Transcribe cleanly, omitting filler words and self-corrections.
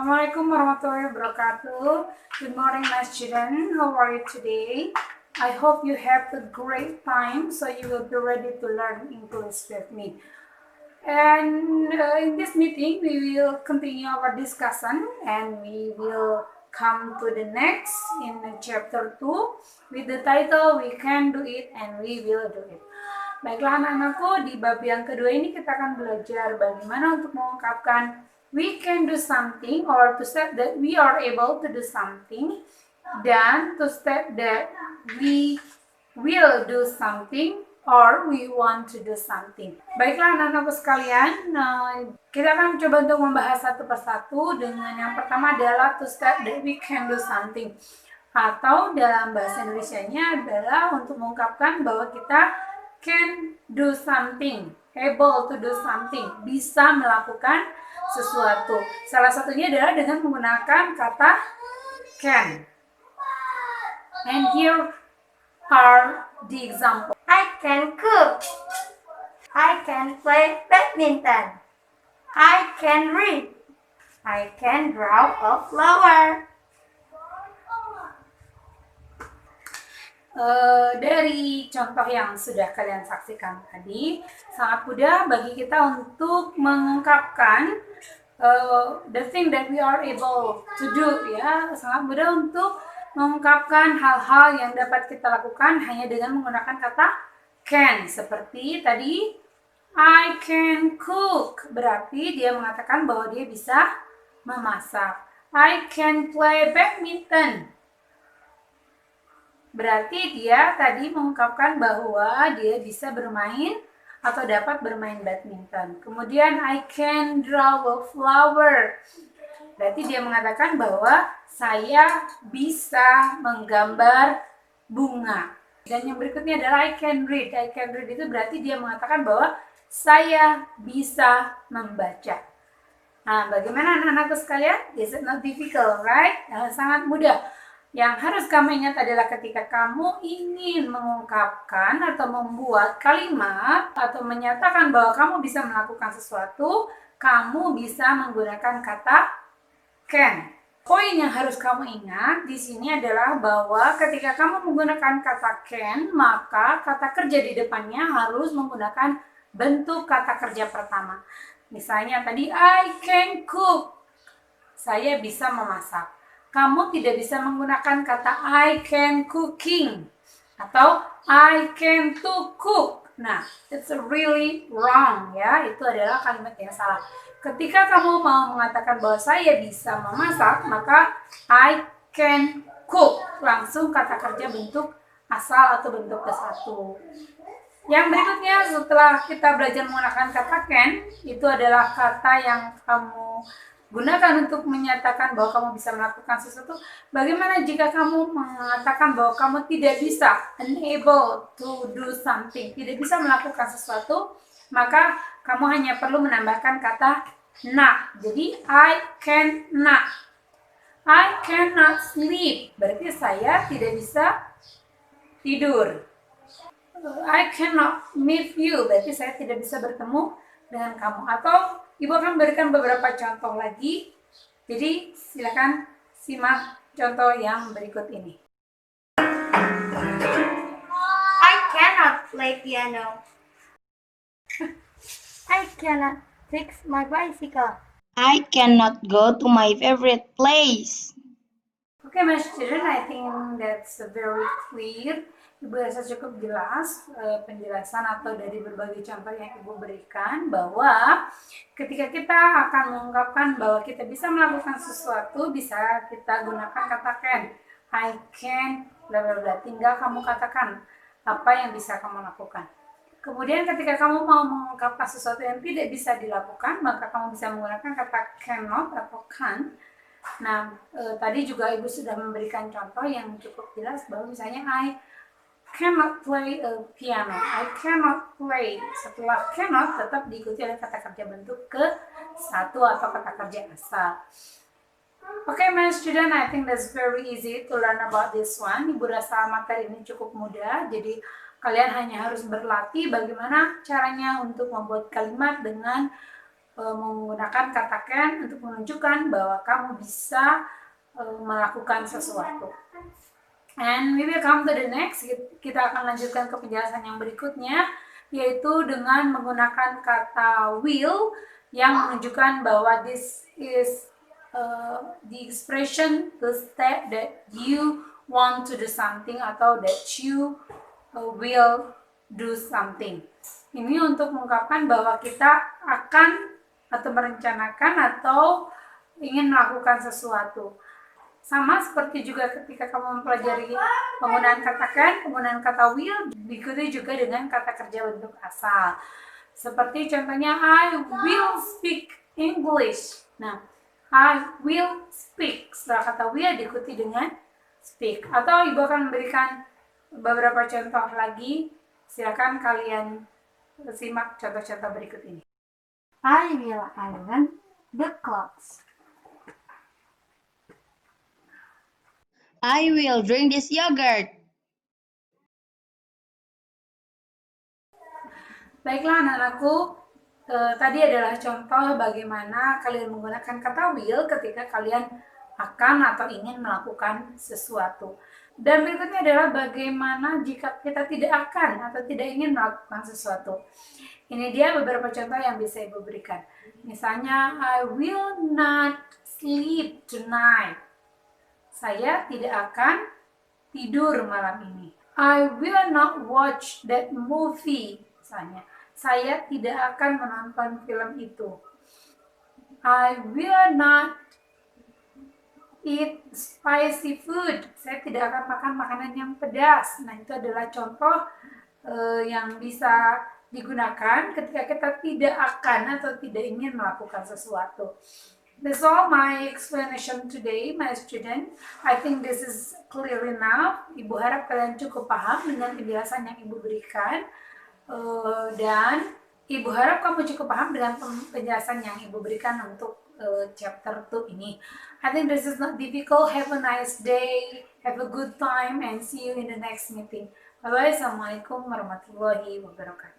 Assalamualaikum warahmatullahi wabarakatuh. Good morning, my student. How are you today? I hope you have a great time, so you will be ready to learn English with me. And in this meeting, we will continue our discussion, and we will come to the next in chapter 2 with the title "We Can Do It and We Will Do It." Baiklah anak-anakku, di bab yang kedua ini kita akan belajar bagaimana untuk mengungkapkan we can do something or to state that we are able to do something dan to state that we will do something or we want to do something. Baiklah anak-anakku sekalian, kita akan coba untuk membahas satu persatu dengan yang pertama adalah to state that we can do something, atau dalam bahasa Indonesianya adalah untuk mengungkapkan bahwa kita can do something, able to do something, bisa melakukan sesuatu. Salah satunya adalah dengan menggunakan kata can. And here are the example. I can cook. I can play badminton. I can read. I can draw a flower. Dari contoh yang sudah kalian saksikan tadi, sangat mudah bagi kita untuk mengungkapkan the thing that we are able to do, ya. Sangat mudah untuk mengungkapkan hal-hal yang dapat kita lakukan hanya dengan menggunakan kata can. Seperti tadi, I can cook, berarti dia mengatakan bahwa dia bisa memasak. I can play badminton, berarti dia tadi mengungkapkan bahwa dia bisa bermain atau dapat bermain badminton. Kemudian I can draw a flower, berarti dia mengatakan bahwa saya bisa menggambar bunga. Dan yang berikutnya adalah I can read. I can read itu berarti dia mengatakan bahwa saya bisa membaca. Nah, bagaimana anak-anakku sekalian? Is it not difficult, right? Sangat mudah. Yang harus kamu ingat adalah ketika kamu ingin mengungkapkan atau membuat kalimat atau menyatakan bahwa kamu bisa melakukan sesuatu, kamu bisa menggunakan kata can. Poin yang harus kamu ingat di sini adalah bahwa ketika kamu menggunakan kata can, maka kata kerja di depannya harus menggunakan bentuk kata kerja pertama. Misalnya tadi I can cook, saya bisa memasak. Kamu tidak bisa menggunakan kata I can cooking atau I can to cook. Nah, it's really wrong, ya. Itu adalah kalimat yang salah. Ketika kamu mau mengatakan bahwa saya bisa memasak, maka I can cook. Langsung kata kerja bentuk asal atau bentuk kesatu. Yang berikutnya setelah kita belajar menggunakan kata can, itu adalah kata yang kamu gunakan untuk menyatakan bahwa kamu bisa melakukan sesuatu. Bagaimana jika kamu mengatakan bahwa kamu tidak bisa, unable to do something, tidak bisa melakukan sesuatu, maka kamu hanya perlu menambahkan kata not. Jadi I can not. I cannot sleep, berarti saya tidak bisa tidur. I cannot meet you, berarti saya tidak bisa bertemu dengan kamu. Atau Ibu akan berikan beberapa contoh lagi. Jadi silakan simak contoh yang berikut ini. I cannot play piano. I cannot fix my bicycle. I cannot go to my favorite place. Okay, my student, I think that's very clear. Ibu rasa cukup jelas penjelasan atau dari berbagai contoh yang Ibu berikan bahwa ketika kita akan mengungkapkan bahwa kita bisa melakukan sesuatu, bisa kita gunakan kata can. I can, bla bla bla. Tinggal kamu katakan apa yang bisa kamu lakukan. Kemudian ketika kamu mau mengungkapkan sesuatu yang tidak bisa dilakukan, maka kamu bisa menggunakan kata cannot atau can't. Nah, tadi juga Ibu sudah memberikan contoh yang cukup jelas bahwa misalnya I cannot play a piano. I cannot play. Setelah cannot tetap diikuti oleh kata kerja bentuk ke satu atau kata kerja asal. Okay, my student, I think that's very easy to learn about this one. Ibu rasa materi ini cukup mudah. Jadi kalian hanya harus berlatih bagaimana caranya untuk membuat kalimat dengan menggunakan kata can untuk menunjukkan bahwa kamu bisa melakukan sesuatu. And we will come to the next. Kita akan lanjutkan ke penjelasan yang berikutnya, yaitu dengan menggunakan kata will yang menunjukkan bahwa this is the expression, the step that you want to do something atau that you will do something. Ini untuk mengungkapkan bahwa kita akan atau merencanakan atau ingin melakukan sesuatu. Sama seperti juga ketika kamu mempelajari penggunaan kata can, penggunaan kata will diikuti juga dengan kata kerja bentuk asal. Seperti contohnya I will speak English. Nah, I will speak. Setelah kata will diikuti dengan speak. Atau Ibu akan memberikan beberapa contoh lagi. Silakan kalian simak contoh-contoh berikut ini. I will iron the clothes. I will drink this yogurt. Baiklah anak-anakku, tadi adalah contoh bagaimana kalian menggunakan kata will ketika kalian akan atau ingin melakukan sesuatu. Dan berikutnya adalah bagaimana jika kita tidak akan atau tidak ingin melakukan sesuatu. Ini dia beberapa contoh yang bisa Ibu berikan. Misalnya, I will not sleep tonight. Saya tidak akan tidur malam ini. I will not watch that movie. Misalnya, saya tidak akan menonton film itu. I will not eat spicy food. Saya tidak akan makan makanan yang pedas. Nah, itu adalah contoh yang bisa digunakan ketika kita tidak akan atau tidak ingin melakukan sesuatu. That's all my explanation today, my student. I think this is clear enough. Ibu harap kalian cukup paham dengan penjelasan yang Ibu berikan. Dan Ibu harap kamu cukup paham dengan penjelasan yang Ibu berikan untuk chapter 2 ini. I think this is not difficult. Have a nice day. Have a good time and see you in the next meeting. Bye-bye. Assalamualaikum warahmatullahi wabarakatuh.